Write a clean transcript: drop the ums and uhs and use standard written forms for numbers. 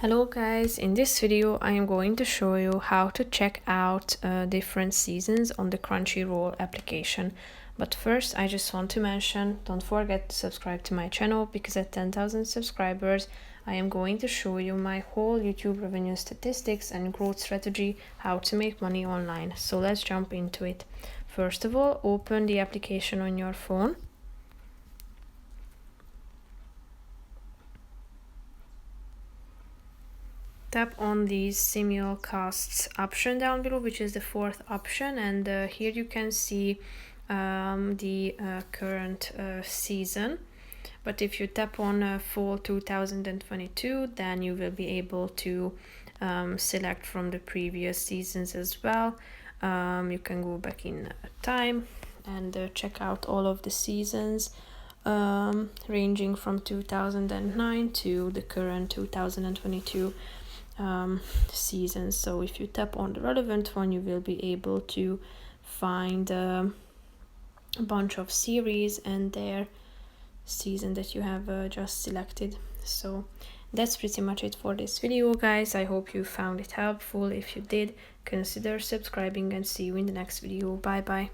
Hello guys, in this video I am going to show you how to check out different seasons on the Crunchyroll application. But first I just want to mention, don't forget to subscribe to my channel because at 10,000 subscribers I am going to show you my whole YouTube revenue statistics and growth strategy, how to make money online. So let's jump into it. First of all, open the application on your phone. Tap on the simulcasts option down below, which is the fourth option, and here you can see the current season. But if you tap on fall 2022, then you will be able to select from the previous seasons as well. You can go back in time and check out all of the seasons, ranging from 2009 to the current 2022 season. So if you tap on the relevant one, you will be able to find a bunch of series and their season that you have just selected. So that's pretty much it for this video, guys. I hope you found it helpful. If you did, consider subscribing and see you in the next video. Bye bye.